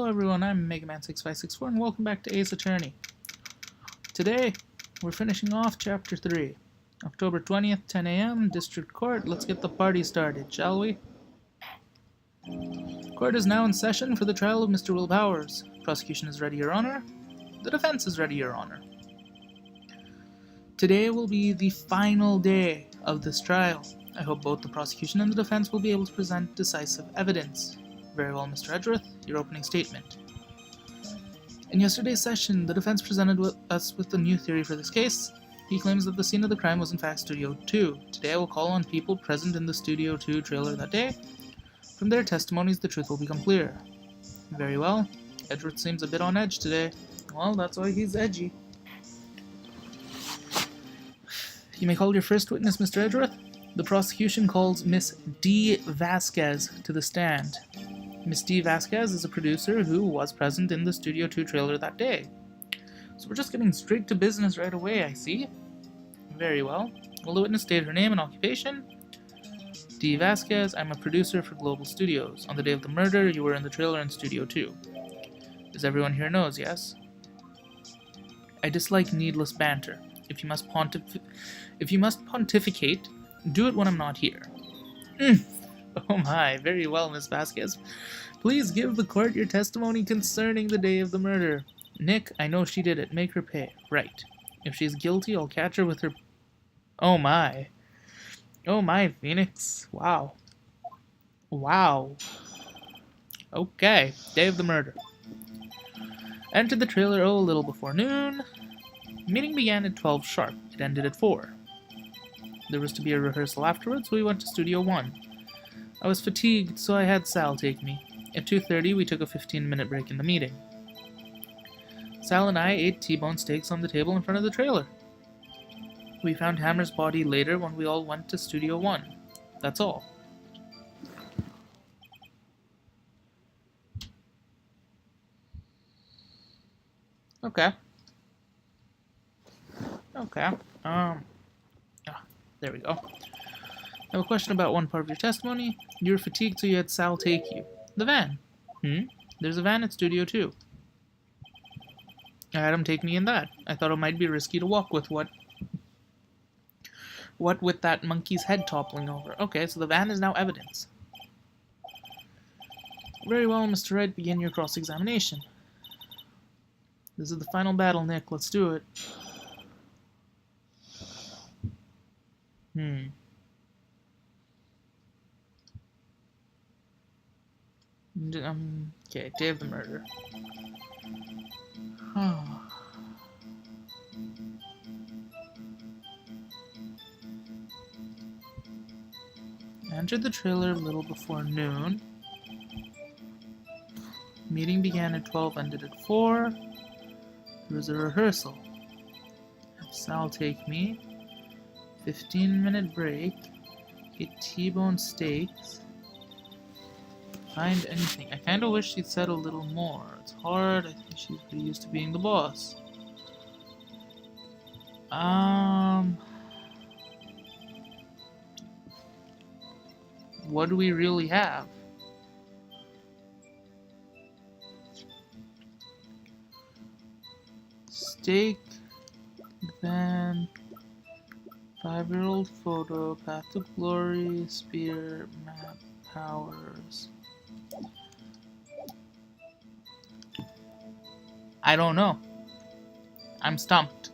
Hello everyone, I'm MegaMan6564 and welcome back to Ace Attorney. Today, we're finishing off Chapter 3. October 20th, 10 a.m., District Court. Let's get the party started, shall we? Court is now in session for the trial of Mr. Will Powers. Prosecution is ready, Your Honor. The defense is ready, Your Honor. Today will be the final day of this trial. I hope both the prosecution and the defense will be able to present decisive evidence. Very well, Mr. Edgeworth, your opening statement. In yesterday's session, the defense presented us with a new theory for this case. He claims that the scene of the crime was in fact Studio 2. Today I will call on people present in the Studio 2 trailer that day. From their testimonies, the truth will become clear. Very well. Edgeworth seems a bit on edge today. Well, that's why he's edgy. You may call your first witness, Mr. Edgeworth. The prosecution calls Miss D. Vasquez to the stand. Miss D. Vasquez is a producer who was present in the Studio 2 trailer that day. So we're just getting straight to business right away, I see. Very well. Will the witness state her name and occupation? D. Vasquez, I'm a producer for Global Studios. On the day of the murder, you were in the trailer in Studio 2. As everyone here knows, yes? I dislike needless banter. If you must pontificate, do it when I'm not here. Oh my, very well, Miss Vasquez. Please give the court your testimony concerning the day of the murder. Nick, I know she did it. Make her pay. Right. If she's guilty, I'll catch her with her... Oh my. Oh my, Phoenix. Wow. Wow. Okay, day of the murder. Entered the trailer a little before noon. Meeting began at 12 sharp. It ended at 4. There was to be a rehearsal afterwards, so we went to Studio 1. I was fatigued, so I had Sal take me. At 2:30, we took a 15-minute break in the meeting. Sal and I ate T-bone steaks on the table in front of the trailer. We found Hammer's body later when we all went to Studio 1. That's all. Okay. There we go. I have a question about one part of your testimony. You were fatigued, so you had Sal take you. The van. There's a van at Studio 2. I had him take me in that. I thought it might be risky to walk with what with that monkey's head toppling over. Okay, so the van is now evidence. Very well, Mr. Wright, begin your cross-examination. This is the final battle, Nick. Let's do it. Okay, day of the murder. Entered the trailer a little before noon. Meeting began at 12, ended at 4. There was a rehearsal. Have Sal take me. 15-minute break. Eat T-bone steaks. Find anything. I kind of wish she'd said a little more. It's hard. I think she's pretty used to being the boss. What do we really have? Steak, van, 5-year-old photo, path to glory, spear, map, powers. I don't know. I'm stumped.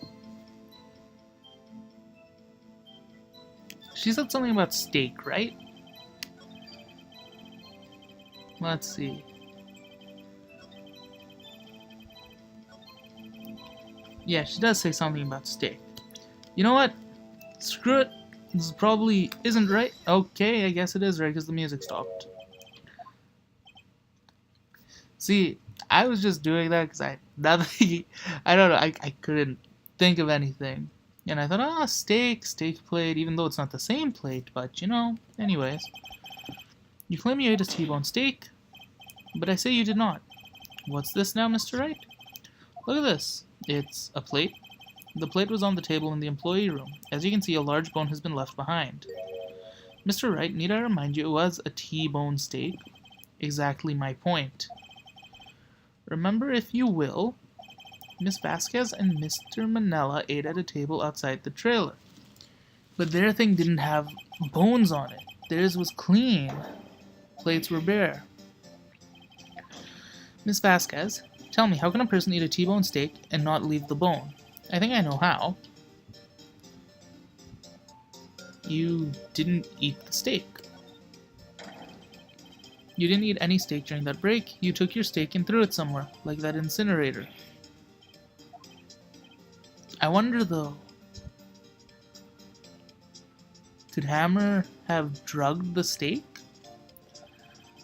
She said something about steak, right? Let's see. Yeah, she does say something about steak. You know what? Screw it. This probably isn't right. Okay, I guess it is right because the music stopped. See, I was just doing that because I don't know, I couldn't think of anything. And I thought, steak plate, even though it's not the same plate, but you know, anyways. You claim you ate a T-bone steak, but I say you did not. What's this now, Mr. Wright? Look at this. It's a plate. The plate was on the table in the employee room. As you can see, a large bone has been left behind. Mr. Wright, need I remind you, it was a T-bone steak? Exactly my point. Remember, if you will, Miss Vasquez and Mr. Manella ate at a table outside the trailer. But their thing didn't have bones on it. Theirs was clean. Plates were bare. Miss Vasquez, tell me, how can a person eat a T-bone steak and not leave the bone? I think I know how. You didn't eat the steak. You didn't eat any steak during that break. You took your steak and threw it somewhere, like that incinerator. I wonder, though, could Hammer have drugged the steak?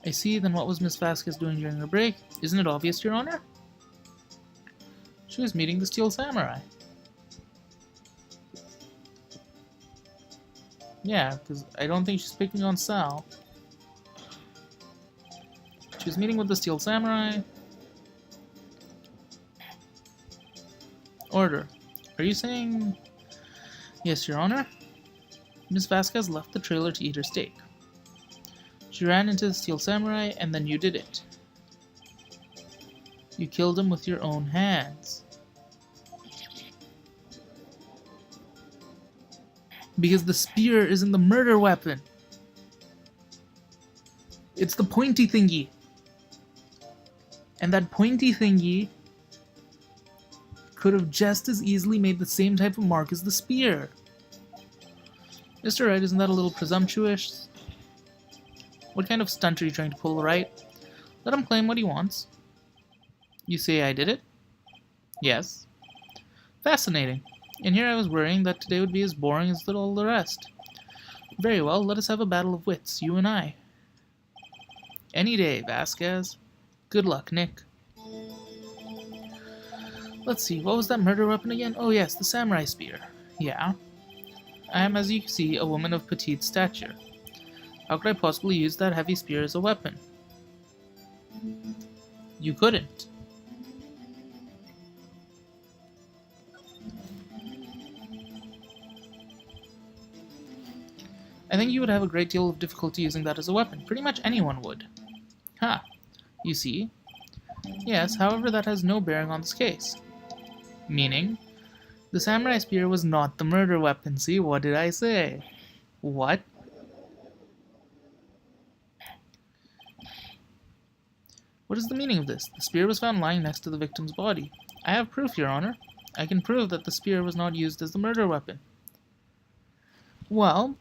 I see, then what was Miss Vasquez doing during her break? Isn't it obvious, Your Honor? She was meeting the Steel Samurai. Yeah, because I don't think she's picking on Sal. She was meeting with the Steel Samurai. Order. Are you saying... Yes, Your Honor? Miss Vasquez left the trailer to eat her steak. She ran into the Steel Samurai, and then you did it. You killed him with your own hands. Because the spear isn't the murder weapon. It's the pointy thingy. And that pointy thingy could have just as easily made the same type of mark as the spear. Mr. Wright, isn't that a little presumptuous? What kind of stunt are you trying to pull, Wright? Let him claim what he wants. You say I did it? Yes. Fascinating. And here I was worrying that today would be as boring as all the rest. Very well, let us have a battle of wits, you and I. Any day, Vasquez. Good luck, Nick. Let's see, what was that murder weapon again? Oh yes, the samurai spear. Yeah. I am, as you see, a woman of petite stature. How could I possibly use that heavy spear as a weapon? You couldn't. I think you would have a great deal of difficulty using that as a weapon. Pretty much anyone would. Ha! You see? Yes, however, that has no bearing on this case. Meaning? The samurai spear was not the murder weapon. See, what did I say? What? What is the meaning of this? The spear was found lying next to the victim's body. I have proof, Your Honor. I can prove that the spear was not used as the murder weapon. Well,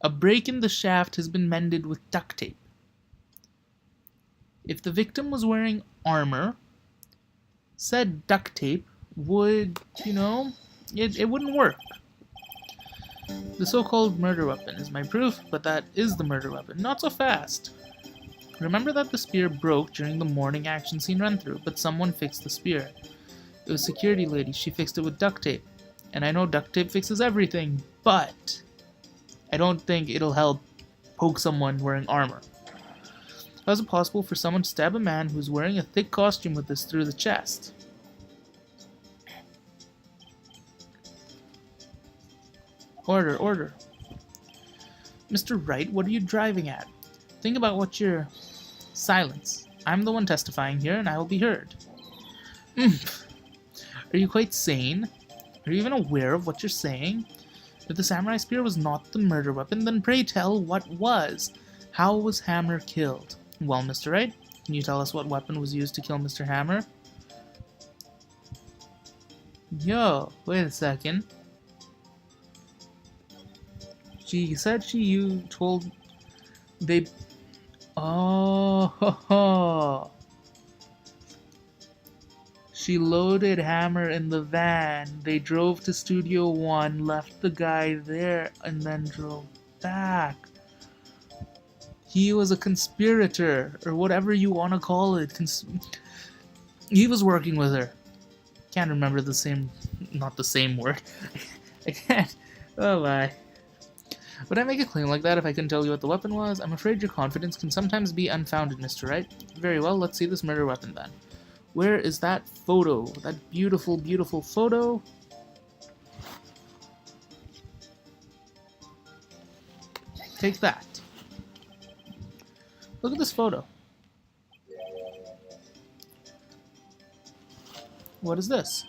a break in the shaft has been mended with duct tape. If the victim was wearing armor, said duct tape would, it wouldn't work. The so-called murder weapon is my proof, but that is the murder weapon. Not so fast. Remember that the spear broke during the morning action scene run-through, but someone fixed the spear. It was security lady. She fixed it with duct tape. And I know duct tape fixes everything, but I don't think it'll help poke someone wearing armor. How is it possible for someone to stab a man who's wearing a thick costume with this through the chest? Order, order. Mr. Wright, what are you driving at? Think about what you're... Silence. I'm the one testifying here, and I will be heard. Are you quite sane? Are you even aware of what you're saying? If the samurai spear was not the murder weapon, then pray tell what was. How was Hammer killed? Well, Mr. Wright, can you tell us what weapon was used to kill Mr. Hammer? Yo, wait a second. She said you told... They... Oh, ho, ho. She loaded Hammer in the van. They drove to Studio One, left the guy there, and then drove back. He was a conspirator, or whatever you want to call it. He was working with her. Can't remember the same... Not the same word. I can't. Oh my. Would I make a claim like that if I couldn't tell you what the weapon was? I'm afraid your confidence can sometimes be unfounded, Mr. Wright. Very well, let's see this murder weapon then. Where is that photo? That beautiful, beautiful photo? Take that. Look at this photo. What is this?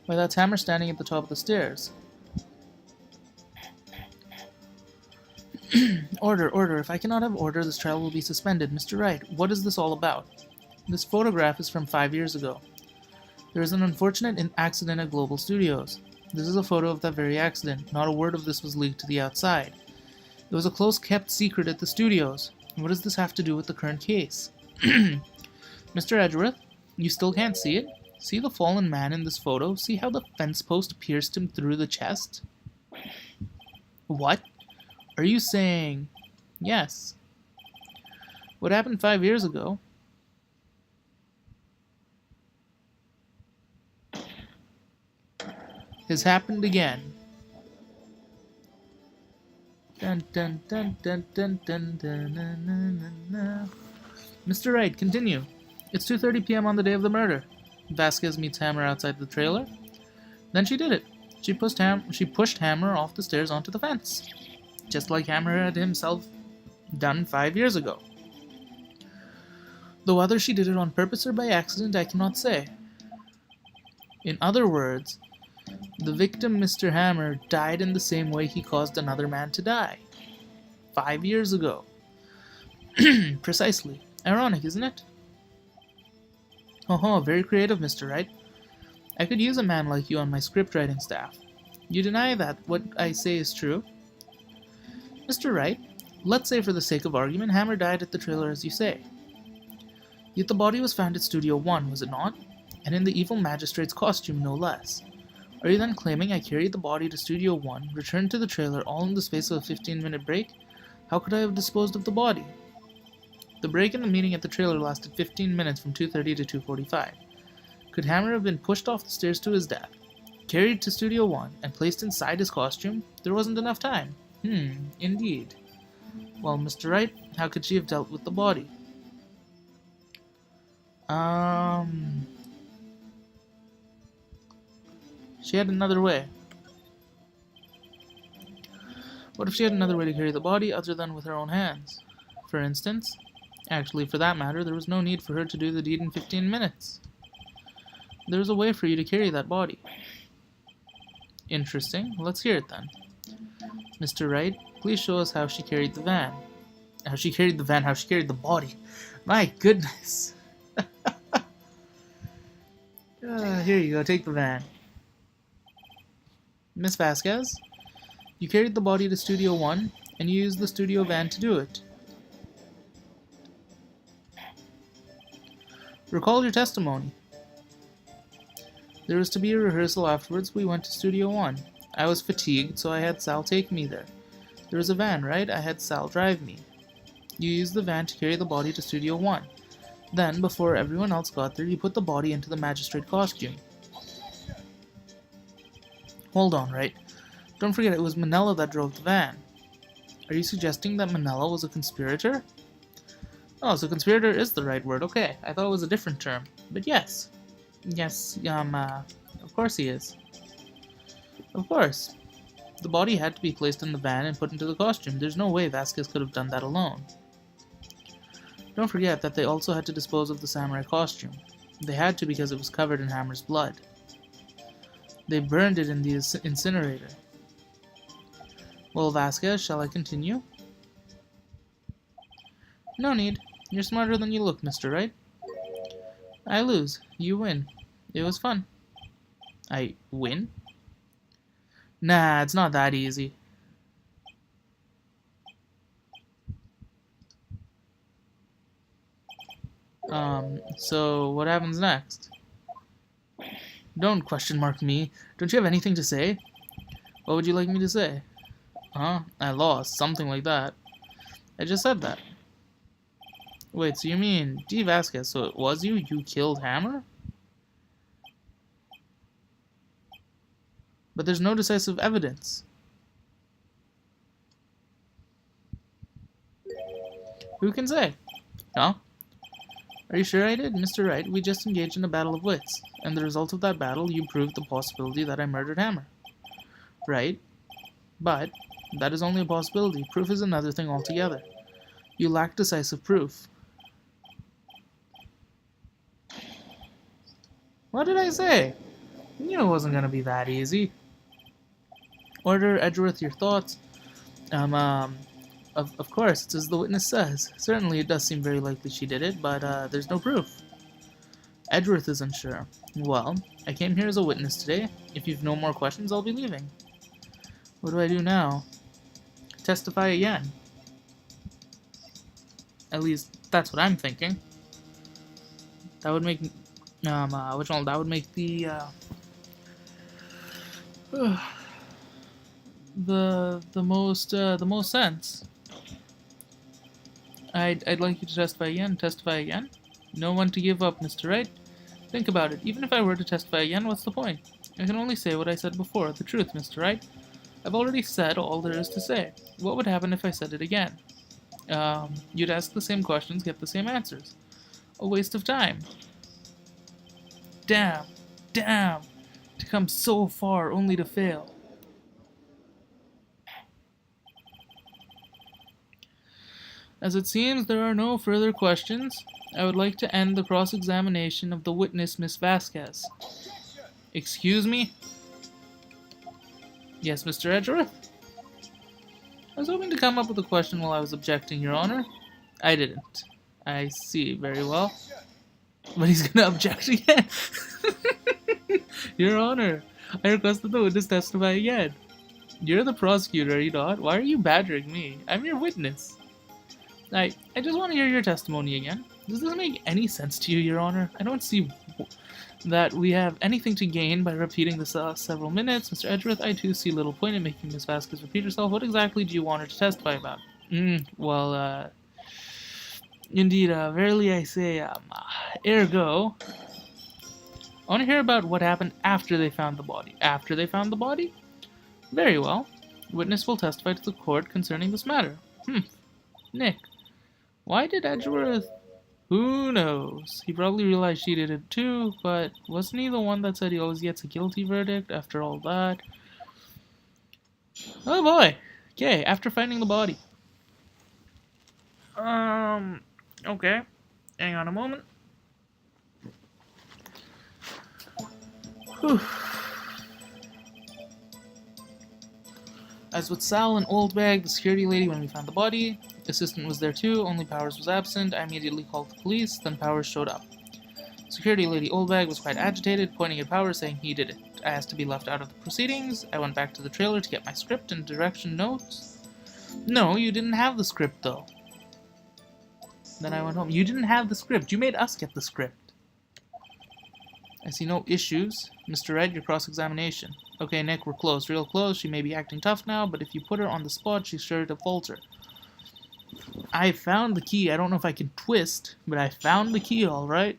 Why, that's Hammer standing at the top of the stairs. Order, order. If I cannot have order, this trial will be suspended. Mr. Wright, what is this all about? This photograph is from 5 years ago. There is an unfortunate accident at Global Studios. This is a photo of that very accident. Not a word of this was leaked to the outside. It was a close-kept secret at the studios. What does this have to do with the current case? Mr. Edgeworth, you still can't see it? See the fallen man in this photo? See how the fence post pierced him through the chest? What? Are you saying... Yes. What happened 5 years ago? Has happened again. Dun dun dun dun dun dun dun dun dun dun. Mr. Wright, continue. It's 2:30 p.m. on the day of the murder. Vasquez meets Hammer outside the trailer. Then she did it. She pushed Hammer off the stairs onto the fence, just like Hammer had himself done 5 years ago. Though whether she did it on purpose or by accident, I cannot say. In other words, the victim, Mr. Hammer, died in the same way he caused another man to die. 5 years ago. Precisely. Ironic, isn't it? Oh, very creative, Mr. Wright. I could use a man like you on my script writing staff. You deny that what I say is true? Mr. Wright, let's say for the sake of argument, Hammer died at the trailer as you say. Yet the body was found at Studio 1, was it not? And in the evil magistrate's costume, no less. Are you then claiming I carried the body to Studio 1, returned to the trailer all in the space of a 15-minute break? How could I have disposed of the body? The break in the meeting at the trailer lasted 15 minutes from 2:30 to 2:45. Could Hammer have been pushed off the stairs to his death, carried to Studio 1, and placed inside his costume? There wasn't enough time. Indeed. Well, Mr. Wright, how could she have dealt with the body? She had another way. What if she had another way to carry the body other than with her own hands? For instance, actually, for that matter, there was no need for her to do the deed in 15 minutes. There was a way for you to carry that body. Interesting. Let's hear it then. Mr. Wright, please show us how she carried the van. How she carried the body. My goodness. Here you go, take the van. Miss Vasquez, you carried the body to Studio 1, and you used the studio van to do it. Recall your testimony. There was to be a rehearsal afterwards. We went to Studio 1. I was fatigued, so I had Sal take me there. There was a van, right? I had Sal drive me. You used the van to carry the body to Studio 1. Then, before everyone else got there, you put the body into the magistrate costume. Hold on, right? Don't forget it was Manella that drove the van. Are you suggesting that Manella was a conspirator? Oh, so conspirator is the right word. Okay, I thought it was a different term. But yes. Yes, of course he is. Of course. The body had to be placed in the van and put into the costume. There's no way Vasquez could have done that alone. Don't forget that they also had to dispose of the samurai costume. They had to because it was covered in Hammer's blood. They burned it in the incinerator. Well, Vasquez, shall I continue? No need. You're smarter than you look, Mr. Wright. I lose. You win. It was fun. I win? Nah, it's not that easy. So what happens next? Don't question mark me. Don't you have anything to say? What would you like me to say? I lost. Something like that. I just said that. Wait, so you mean D. Vasquez, so it was you? You killed Hammer? But there's no decisive evidence. Who can say? Huh? Are you sure I did, Mr. Wright? We just engaged in a battle of wits, and the result of that battle, you proved the possibility that I murdered Hammer. Right? But that is only a possibility. Proof is another thing altogether. You lack decisive proof. What did I say? You knew it wasn't gonna be that easy. Order, Edgeworth, your thoughts. Of course, it's as the witness says. Certainly, it does seem very likely she did it, but there's no proof. Edgeworth is unsure. Well, I came here as a witness today. If you've no more questions, I'll be leaving. What do I do now? Testify again. At least, that's what I'm thinking. That would make, which one? That would make the most sense. I'd like you to testify again. Testify again? No one to give up, Mr. Wright. Think about it. Even if I were to testify again, what's the point? I can only say what I said before. The truth, Mr. Wright. I've already said all there is to say. What would happen if I said it again? You'd ask the same questions, get the same answers. A waste of time. Damn. Damn. To come so far only to fail. As it seems there are no further questions, I would like to end the cross-examination of the witness, Miss Vasquez. Excuse me? Yes, Mr. Edgeworth? I was hoping to come up with a question while I was objecting, Your Honor. I didn't. I see, very well. But he's gonna object again. Your Honor, I request that the witness testify again. You're the prosecutor, are you not? Why are you badgering me? I'm your witness. I just want to hear your testimony again. Does this make any sense to you, Your Honor? I don't see that we have anything to gain by repeating this several minutes. Mr. Edgeworth, I too see little point in making Miss Vasquez repeat herself. What exactly do you want her to testify about? Well, indeed, verily I say, ergo, I want to hear about what happened after they found the body. After they found the body? Very well. Witness will testify to the court concerning this matter. Nick. Why did Edgeworth? Who knows? He probably realized she did it too, but wasn't he the one that said he always gets a guilty verdict after all that? Oh boy. Okay, after finding the body. Okay. Hang on a moment. Whew. As with Sal and Oldbag, the security lady, when we found the body, the assistant was there too, only Powers was absent. I immediately called the police, then Powers showed up. Security lady Oldbag was quite agitated, pointing at Powers saying he did it. I asked to be left out of the proceedings. I went back to the trailer to get my script and direction notes. No, you didn't have the script though. Then I went home. You didn't have the script. You made us get the script. I see no issues. Mr. Wright, your cross-examination. Okay, Nick, we're close. Real close. She may be acting tough now, but if you put her on the spot, she's sure to falter. I found the key. I don't know if I can twist, but I found the key, alright?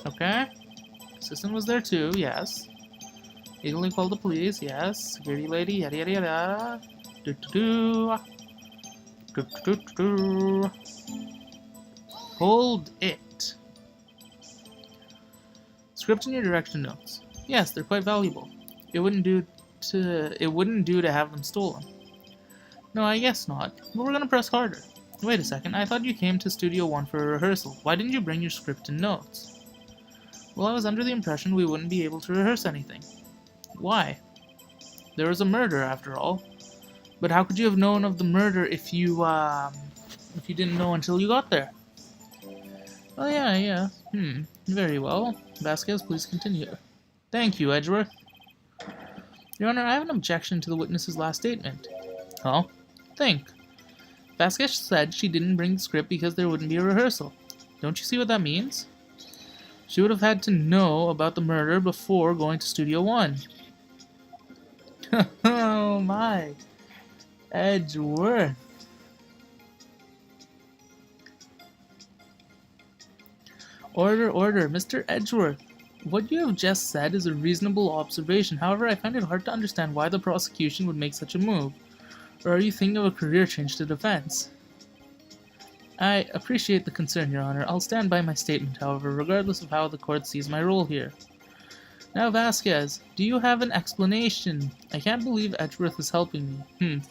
Okay. Assistant was there too, yes. Legally called the police, yes. Security lady, yada yada yada. Do-do-do. Do-do-do-do. Hold it. Script and your direction notes. Yes, they're quite valuable. It wouldn't do to have them stolen. No, I guess not. But we're gonna press harder. Wait a second, I thought you came to Studio 1 for a rehearsal. Why didn't you bring your script and notes? Well, I was under the impression we wouldn't be able to rehearse anything. Why? There was a murder, after all. But how could you have known of the murder if you didn't know until you got there? Oh, yeah. Very well. Vasquez, please continue. Thank you, Edgeworth. Your Honor, I have an objection to the witness's last statement. Huh? Think. Vasquez said she didn't bring the script because there wouldn't be a rehearsal. Don't you see what that means? She would have had to know about the murder before going to Studio 1. Oh my. Edgeworth. Order, Mr. Edgeworth. What you have just said is a reasonable observation. However, I find it hard to understand why the prosecution would make such a move. Or are you thinking of a career change to defense? I appreciate the concern, Your Honor. I'll stand by my statement, however, regardless of how the court sees my role here. Now, Vasquez, do you have an explanation? I can't believe Edgeworth is helping me.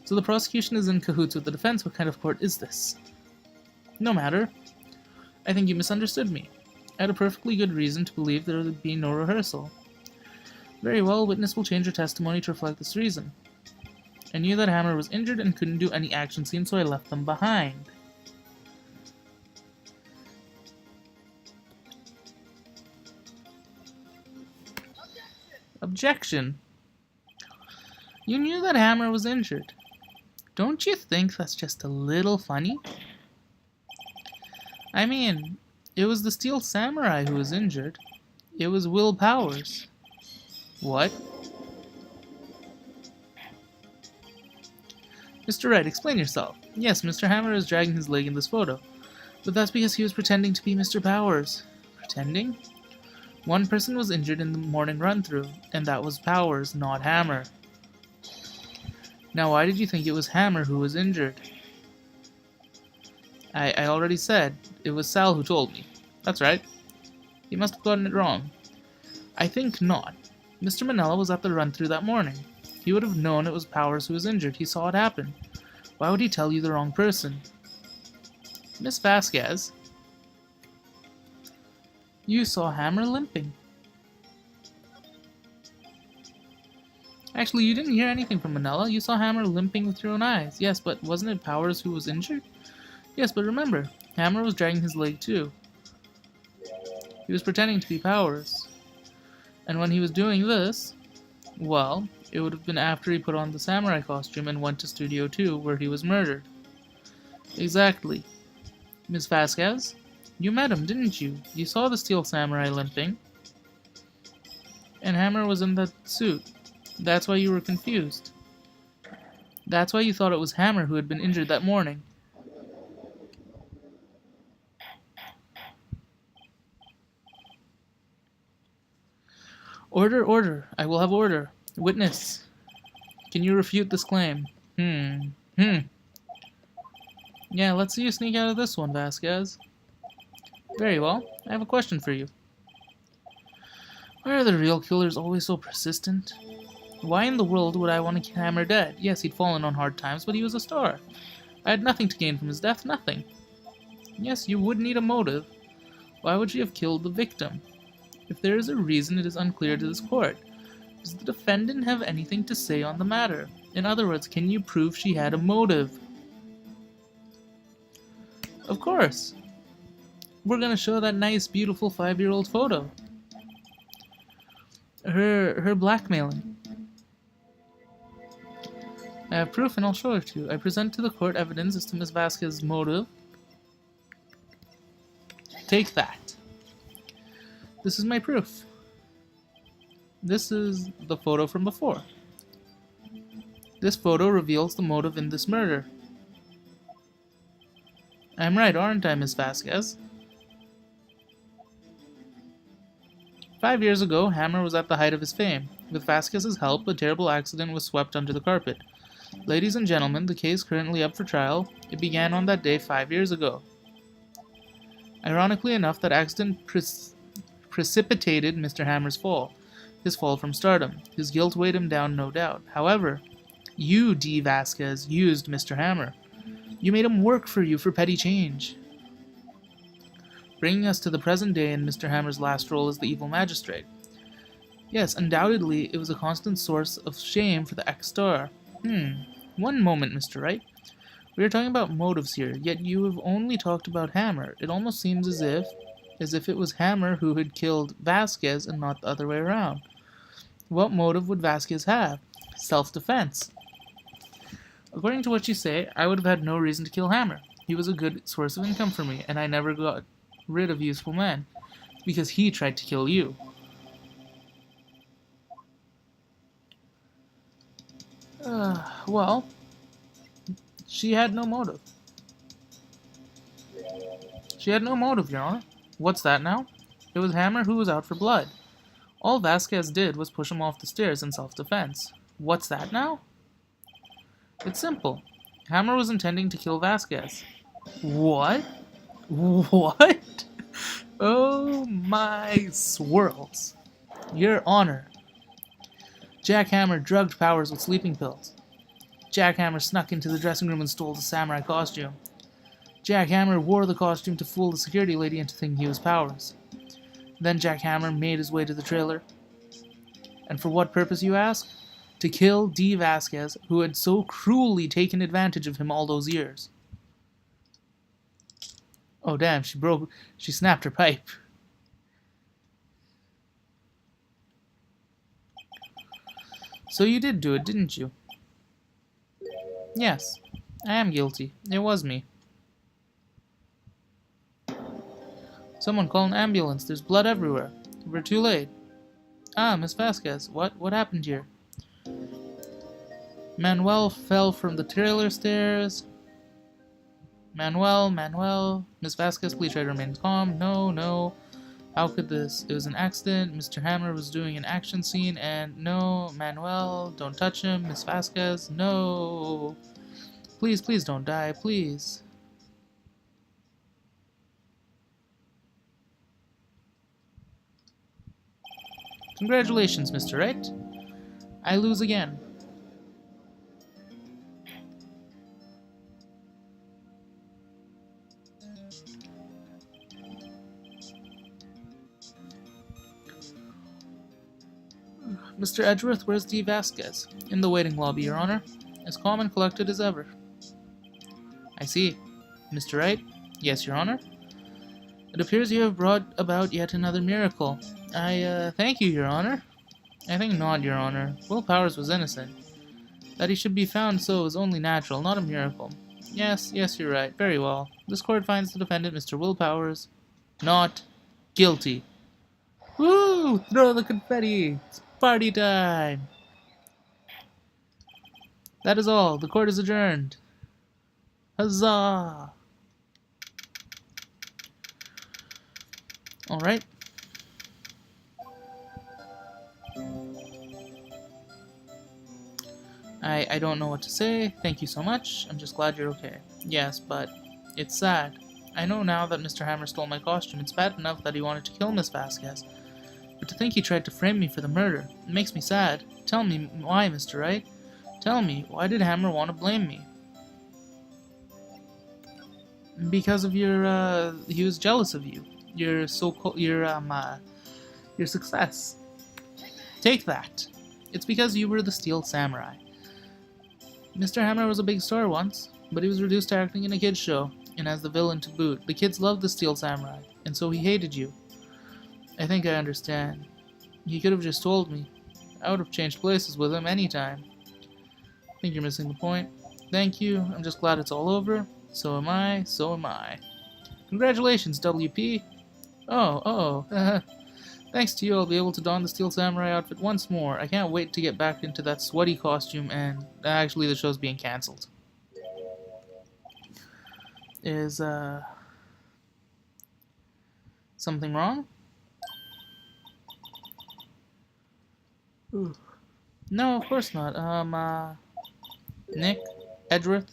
So the prosecution is in cahoots with the defense. What kind of court is this? No matter. I think you misunderstood me. I had a perfectly good reason to believe there would be no rehearsal. Very well, witness will change her testimony to reflect this reason. I knew that Hammer was injured and couldn't do any action scene, so I left them behind. Objection. You knew that Hammer was injured. Don't you think that's just a little funny? I mean, it was the Steel Samurai who was injured. It was Will Powers. What? Mr. Wright, explain yourself. Yes, Mr. Hammer is dragging his leg in this photo. But that's because he was pretending to be Mr. Powers. Pretending? One person was injured in the morning run-through, and that was Powers, not Hammer. Now, why did you think it was Hammer who was injured? I already said, it was Sal who told me. That's right. He must have gotten it wrong. I think not. Mr. Manella was at the run-through that morning. He would have known it was Powers who was injured. He saw it happen. Why would he tell you the wrong person? Miss Vasquez, you saw Hammer limping. Actually, you didn't hear anything from Manella. You saw Hammer limping with your own eyes. Yes, but wasn't it Powers who was injured? Yes, but remember, Hammer was dragging his leg too. He was pretending to be Powers. And when he was doing this, well, it would have been after he put on the samurai costume and went to Studio 2, where he was murdered. Exactly. Miss Vasquez, you met him, didn't you? You saw the Steel Samurai limping. And Hammer was in that suit. That's why you were confused. That's why you thought it was Hammer who had been injured that morning. Order, order. I will have order. Witness. Can you refute this claim? Yeah, let's see you sneak out of this one, Vasquez. Very well. I have a question for you. Why are the real killers always so persistent? Why in the world would I want to Hammer dead? Yes, he'd fallen on hard times, but he was a star. I had nothing to gain from his death, nothing. Yes, you would need a motive. Why would she have killed the victim? If there is a reason, it is unclear to this court. Does the defendant have anything to say on the matter? In other words, can you prove she had a motive? Of course. We're gonna show that nice, beautiful 5-year-old photo. Her blackmailing. I have proof and I'll show it to you. I present to the court evidence as to Ms. Vasquez's motive. Take that. This is my proof. This is the photo from before. This photo reveals the motive in this murder. I'm right, aren't I, Miss Vasquez? 5 years ago, Hammer was at the height of his fame. With Vasquez's help, a terrible accident was swept under the carpet. Ladies and gentlemen, the case currently up for trial, it began on that day 5 years ago. Ironically enough, that accident precipitated Mr. Hammer's fall. His fall from stardom. His guilt weighed him down, no doubt. However, you, D. Vasquez, used Mr. Hammer. You made him work for you for petty change. Bringing us to the present day in Mr. Hammer's last role as the evil magistrate. Yes, undoubtedly, it was a constant source of shame for the ex-star. One moment, Mr. Wright. We are talking about motives here, yet you have only talked about Hammer. It almost seems as if it was Hammer who had killed Vasquez and not the other way around. What motive would Vasquez have? Self-defense. According to what you say, I would have had no reason to kill Hammer. He was a good source of income for me, and I never got rid of useful men, because he tried to kill you. Well, she had no motive. She had no motive, Your Honor. What's that now? It was Hammer who was out for blood. All Vasquez did was push him off the stairs in self-defense. What's that now? It's simple. Hammer was intending to kill Vasquez. What? What? Oh my swirls. Your Honor. Jack Hammer drugged Powers with sleeping pills. Jack Hammer snuck into the dressing room and stole the samurai costume. Jack Hammer wore the costume to fool the security lady into thinking he was Powers. Then Jack Hammer made his way to the trailer. And for what purpose, you ask? To kill Dee Vasquez, who had so cruelly taken advantage of him all those years. Oh damn, she snapped her pipe. So you did do it, didn't you? Yes, I am guilty. It was me. Someone call an ambulance. There's blood everywhere. We're too late. Ah, Miss Vasquez. What happened here? Manuel fell from the trailer stairs. Manuel. Miss Vasquez, please try to remain calm. No. How could this? It was an accident. Mr. Hammer was doing an action scene, and no, Manuel, don't touch him. Miss Vasquez, no. Please don't die, please. Congratulations, Mr. Wright. I lose again. Mr. Edgeworth, where's Dee Vasquez? In the waiting lobby, Your Honor. As calm and collected as ever. I see. Mr. Wright? Yes, Your Honor. It appears you have brought about yet another miracle. I thank you, Your Honor. I think not, Your Honor. Will Powers was innocent. That he should be found so is only natural, not a miracle. Yes, you're right. Very well. This court finds the defendant, Mr. Will Powers, not guilty. Woo! Throw the confetti! It's party time! That is all. The court is adjourned. Huzzah! Alright. I don't know what to say. Thank you so much. I'm just glad you're okay. Yes, but it's sad. I know now that Mr. Hammer stole my costume. It's bad enough that he wanted to kill Miss Vasquez. But to think he tried to frame me for the murder, it makes me sad. Tell me why, Mr. Wright. Tell me, why did Hammer want to blame me? Because of your, he was jealous of you. Your success. Take that. It's because you were the Steel Samurai. Mr. Hammer was a big star once, but he was reduced to acting in a kids' show, and as the villain to boot. The kids loved the Steel Samurai, and so he hated you. I think I understand. He could have just told me. I would have changed places with him anytime. I think you're missing the point. Thank you, I'm just glad it's all over. So am I. Congratulations, WP! Oh. Thanks to you, I'll be able to don the Steel Samurai outfit once more. I can't wait to get back into that sweaty costume, and actually the show's being cancelled. Is, something wrong? Ooh. No, of course not. Nick? Edgeworth?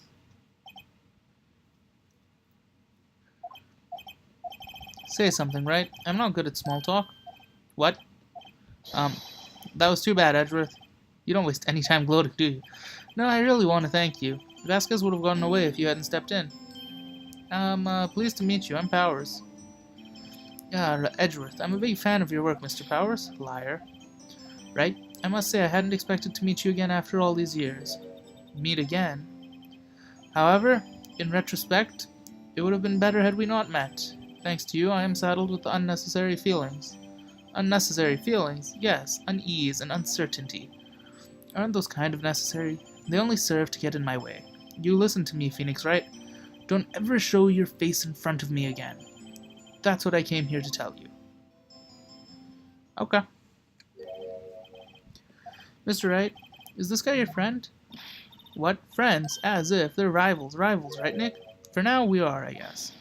Say something, right? I'm not good at small talk. What? That was too bad, Edgeworth. You don't waste any time gloating, do you? No, I really want to thank you. Vasquez would have gotten away if you hadn't stepped in. Pleased to meet you. I'm Powers. Edgeworth. I'm a big fan of your work, Mr. Powers. Liar. Right? I must say I hadn't expected to meet you again after all these years. Meet again? However, in retrospect, it would have been better had we not met. Thanks to you, I am saddled with unnecessary feelings. Unnecessary feelings? Yes, unease and uncertainty. Aren't those kind of necessary? They only serve to get in my way. You listen to me, Phoenix Wright. Don't ever show your face in front of me again. That's what I came here to tell you. Okay. Mr. Wright, is this guy your friend? What? Friends? As if. They're rivals. Rivals, right, Nick? For now, we are, I guess.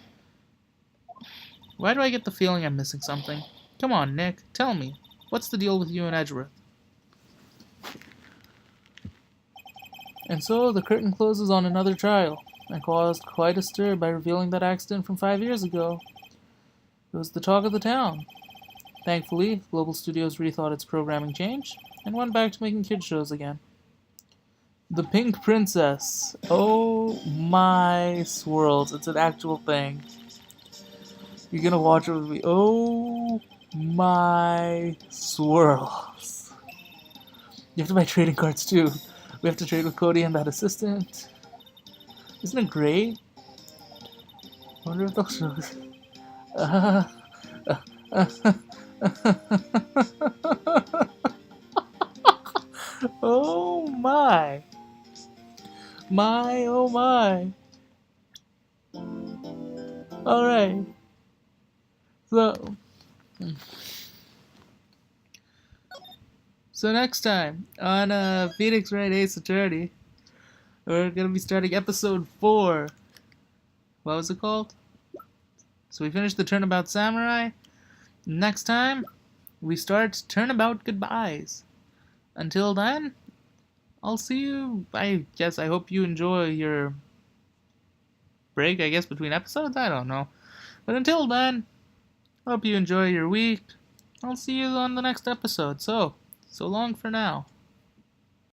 Why do I get the feeling I'm missing something? Come on, Nick. Tell me. What's the deal with you and Edgeworth? And so, the curtain closes on another trial. I caused quite a stir by revealing that accident from 5 years ago. It was the talk of the town. Thankfully, Global Studios rethought its programming change and went back to making kids shows again. The Pink Princess. Oh my swirls. It's an actual thing. You're gonna watch it with me. Oh my swirls. You have to buy trading cards too. We have to trade with Cody and that assistant. Isn't it great? I wonder if they'll show us. Oh my. My, oh my. Alright. So next time on Phoenix Wright Ace Attorney, we're gonna be starting episode 4. What was it called? So we finished the Turnabout Samurai. Next time, we start Turnabout Goodbyes. Until then, I'll see you. I hope you enjoy your break, I guess, between episodes. I don't know. But until then, hope you enjoy your week. I'll see you on the next episode. So long for now.